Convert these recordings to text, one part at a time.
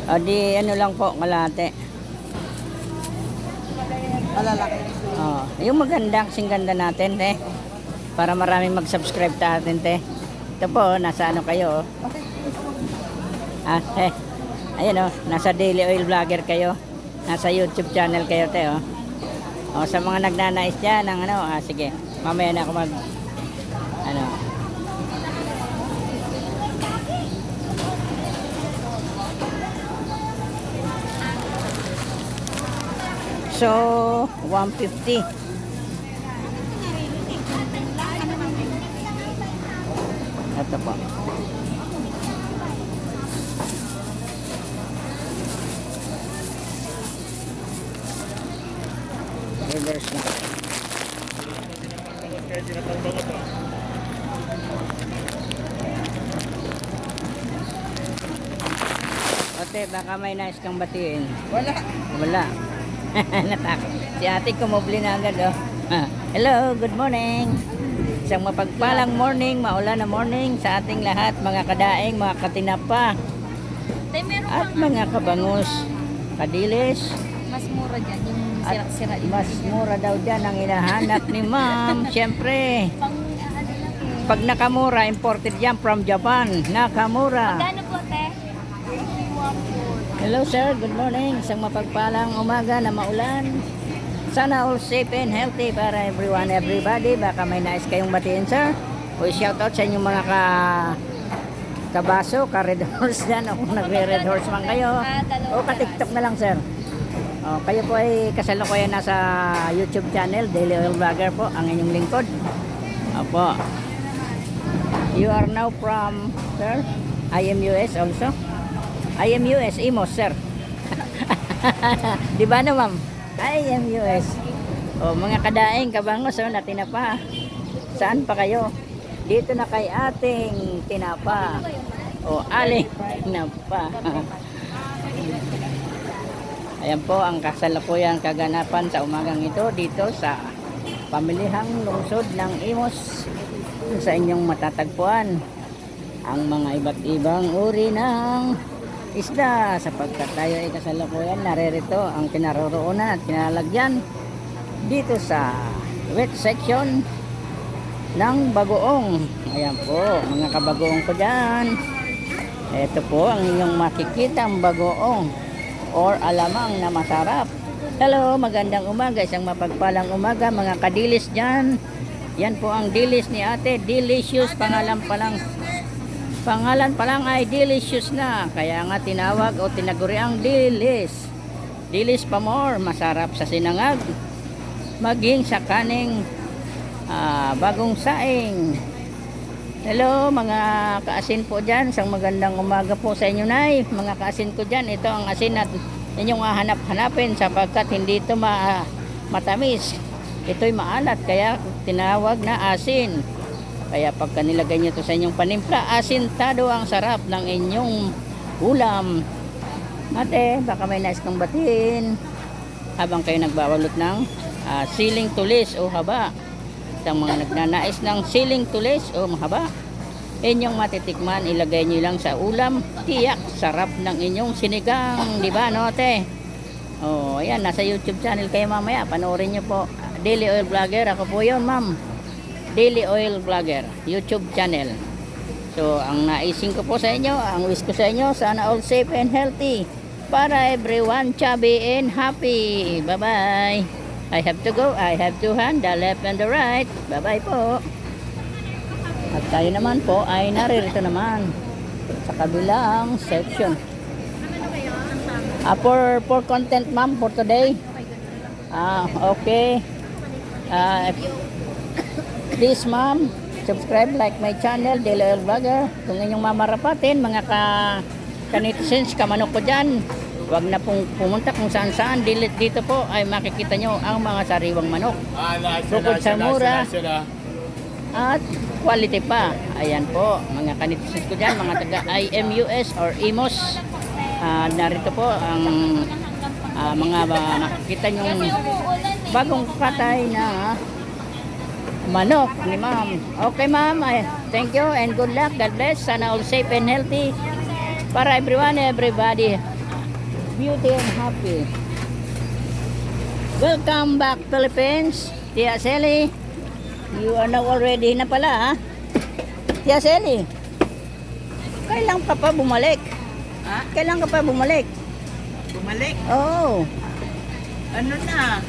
O di ano lang po, kalate. Malalaki. Yung maganda, kasing ganda natin, te. Para maraming mag-subscribe sa atin, te. Ito po, nasa ano kayo, Ayan nasa Daily Oil Vlogger kayo. Nasa YouTube channel kayo, te, sa mga nagnanais dyan ng ano, sige. Mamaya na ako ano. So, 150. Ito po. Reverse na. Ote, baka may nais kang batiin. Wala. Wala. Natakot. Si ate kumubli na agad, Hello, good morning. Isang mapagpalang morning, maulan na morning sa ating lahat, mga kadaing, mga katinapa, at mga kabangus, kadilis. Mas mura dyan, yung At sira-sira. mas mura daw dyan ang hinahanap ni ma'am. Siyempre, Pang ano lang eh. pag nakamura, imported yan from Japan. Nakamura. Magkano po, te? Hello sir, good morning. Isang mapagpalang umaga na maulan. Sana all safe and healthy para everyone, everybody. Baka may nais kayong batiin, sir. O shoutout sa inyong mga kabaso, ka-red horse dyan. O kung nagre-red horse man kayo. O ka-tiktok na lang, sir. O, kayo po ay kasalukuyan nasa YouTube channel, Daily Oil Vlogger po, ang inyong lingkod. Opo. You are now from, sir? IMUS also? IMUS, IMOS, sir. Di ba na, ma'am? IMUS. O, mga kadaing, kabangos, na tinapa. Saan pa kayo? Dito na kay ating tinapa. O, aling tinapa. Ayan po ang kasalukuyan kaganapan sa umagang ito dito sa pamilihang lungsod ng Imos, sa inyong matatagpuan ang mga iba't ibang uri ng isda, sapagkat tayo ay kasalukuyan naririto ang kinaroroonan at kinalagyan dito sa wet section ng bagoong. Ayan po mga kabagoong ko dyan. Ito po ang inyong makikita ang bagoong or alamang na masarap. Hello, magandang umaga, isang mapagpalang umaga mga kadilis dyan. Yan po ang dilis ni ate, delicious, pangalan pa lang ay delicious na, kaya nga tinawag o tinaguri ang dilis. Dilis pa more, masarap sa sinangag, maging sa kaning bagong saing. Hello mga kaasin po dyan, isang magandang umaga po sa inyo, nay. Mga kaasin ko dyan, ito ang asin at inyong hanap-hanapin sapagkat hindi ito matamis, ito'y maalat, kaya tinawag na asin. Kaya pagka nilagay nyo ito sa inyong panimpla, asintado ang sarap ng inyong ulam. Ate, baka may nais kang batiin habang kayo nagbawalot ng siling tulis o haba. Ang mga nagnanais ng siling tulis o mahaba, inyong matitikman, ilagay nyo lang sa ulam, tiyak sarap ng inyong sinigang, di ba, no, ate? Oh, ayan, nasa YouTube channel kayo mamaya, panoorin nyo po. Daily Oil Vlogger, ako po yun, ma'am. Daily Oil Vlogger, YouTube channel. So, ang naising ko po sa inyo, ang wish ko sa inyo, sana all safe and healthy para everyone chubby and happy. Bye-bye. I have to go. I have two hands, the left and the right. Bye-bye po. At tayo naman po ay naririto naman sa kabilang section. For content, ma'am, for today. Okay. Please, ma'am, subscribe, like my channel, Daily Oil Vlogger. Kung inyong mamarapatin, mga kanitizens, kamanok ko dyan, huwag na pong pumunta kung saan-saan. Dito po ay makikita nyo ang mga sariwang manok. Bukod sa mura at quality pa. Ayan po, mga kanitizens ko dyan, mga taga IMUS or IMOS. Narito po ang mga makikita nyo bagong patay na manok ni ma'am. Okay, ma'am, thank you and good luck. God bless. Sana all safe and healthy para everyone, everybody. beauty and happy. Welcome back Philippines. Tia Selly, you are now already na pala ha? Tia Selly, kailan ka pa bumalik? Ha? Kailan ka pa bumalik? Bumalik? Oo. Ano na?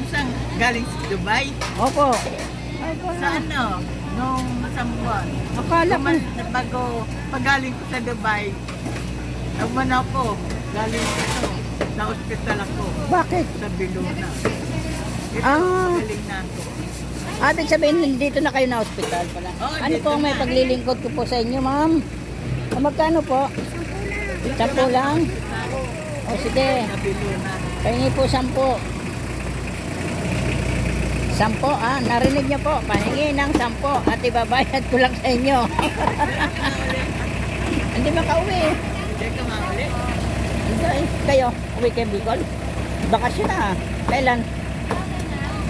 Isang galing sa Dubai? Opo. Sa ano? Nung isang buwan. Akala ko. Bago pagaling ko sa Dubai, naman ako. Galing ito. Sa ospital ako. Bakit? Sa Biluna. Ito, Ah. galing na ako. Ibig sabihin, dito na kayo na hospital pala. Oo, Ano dito po ang may na. paglilingkod ko po sa inyo, ma'am? Magkano po? 10 lang? O sige, Sa Biluna. pahingi po 10. 10, narinig niyo po, pahingi ng 10 at ibabayad ko lang sa inyo. Hindi makauwi. Hindi ka mauli. Hindi, kayo, uwi kayo Bicol? Bakasyon na. Kailan?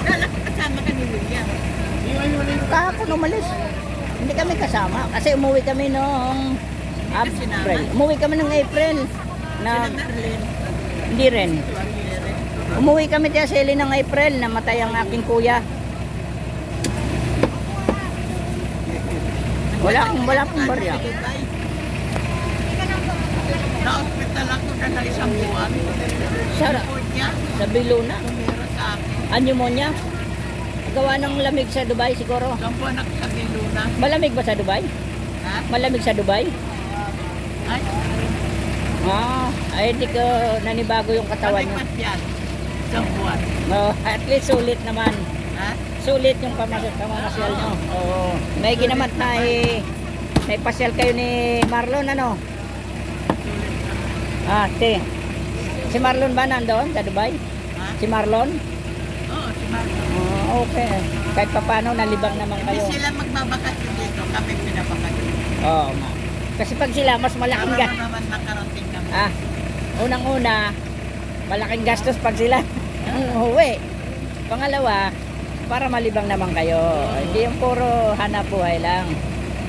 Kala ko kasama ka ni William. Kahapon umalis. Hindi kami kasama kasi umuwi kami noong April. Umuwi kami noong April. Na, Sina Marlene. hindi rin. Umuwi kami Tia Selly ng April, namatay ang aking kuya. Wala pong barya. Sa Dubai. Sa ospital ako na isang buwan. Sa, Report niya, sa Biluna. tumira sa akin. Pneumonia. Gawa ng lamig sa Dubai siguro. Isang buwan ako sa Biluna. Malamig ba sa Dubai? Ha? Malamig sa Dubai? Ay, Ay hindi ko nanibago yung katawan niyo. palipat yan. Isang buwan. At least sulit naman. Ha? Sulit yung pamamasyal nyo. Oo. May ginamat na may pasyal kayo ni Marlon, ano? Te. Si Marlon ba nandoon sa Dubai? Ha? Si Marlon? Oo, si Marco. Okay. Kahit papano, nalibang naman Hindi kayo. sila magbabakasyon dito. Kami pinabakasyon. Oo nga. Kasi pag sila, mas malaking Para gastos. naman makarating kami. Unang-una, malaking gastos pag sila uwi. Pangalawa, para malibang naman kayo. Hindi yung puro hanap buhay lang.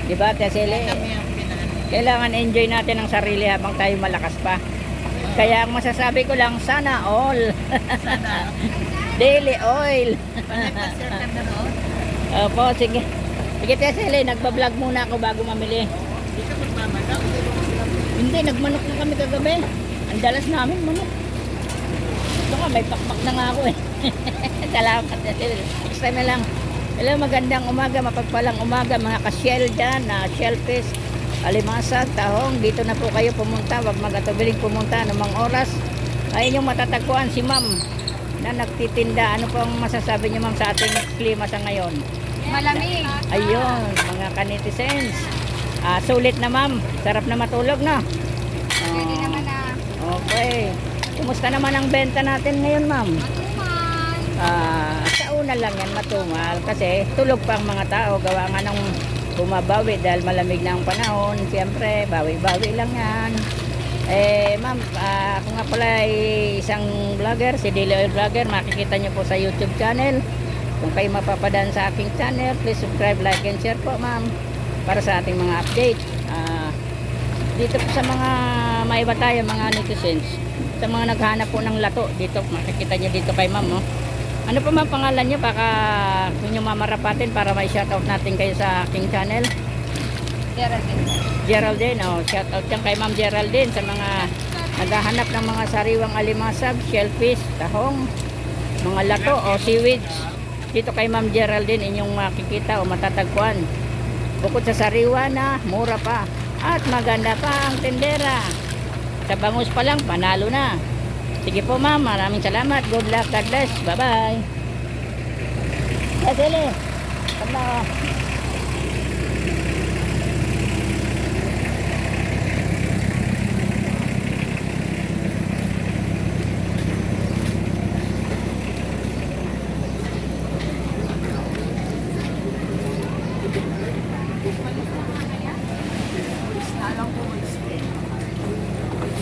Diba, Tia Selly? Kami ang pinaan. Kailangan enjoy natin ang sarili habang tayo malakas pa. Kaya ang masasabi ko lang, sana all. Sana. Daily oil. Panagpasyon ka na roon. Opo, sige. Sige, Tia Selly, nagbablog muna ako bago mamili. Hindi ka magmamagaw. Hindi, nagmanok na kami kagabi. Ang dalas namin, manok. Ito nga, may pakpak na nga ako eh. Salamat, Tia Selly. Next time na lang. Hello, magandang umaga, mapagpalang umaga, mga ka-shell dyan, na shellfish, alimasag, tahong. Dito na po kayo pumunta, wag magatubiling pumunta anumang oras. Ayun yung matatagpuan si ma'am na nagtitinda. Ano pong masasabi niyo ma'am sa ating klima sa ngayon? Malamig. Ayun, mga kanitizens. Sulit na ma'am, sarap na matulog na. Pwede naman na Okay. Kumusta naman ang benta natin ngayon ma'am? matuman. Sa una lang yan matungal kasi tulog pa ang mga tao, gawa nga ng bumabawi dahil malamig na ang panahon. Siyempre bawi-bawi lang yan. Ma'am, ako nga pala ay isang vlogger, si Daily Oil Vlogger. Makikita nyo po sa YouTube channel. Kung kayo mapapadaan sa aking channel, please subscribe, like, and share po ma'am para sa ating mga update. Dito po sa mga maiba tayo, mga netizens, sa mga naghanap po ng lato, dito makikita nyo dito kay ma'am, no? Ano pa ma'am pangalan nyo? Baka kung nyo mamarapatin para may shoutout natin kayo sa aking channel. Geraldine, shoutout yan kay ma'am Geraldine sa mga naghahanap ng mga sariwang alimasag, shellfish, tahong, mga lato o seaweeds. Dito kay ma'am Geraldine inyong makikita o matatagpuan. Bukod sa sariwa na, mura pa. At maganda pa ang tendera. Sa bangus pa lang, panalo na. Sige po ma'am, maraming salamat. Good luck, God bless. Bye-bye. Yes, Eli. Tanda.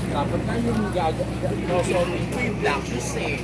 Dapat na yung gagawin ko yung blacklist eh.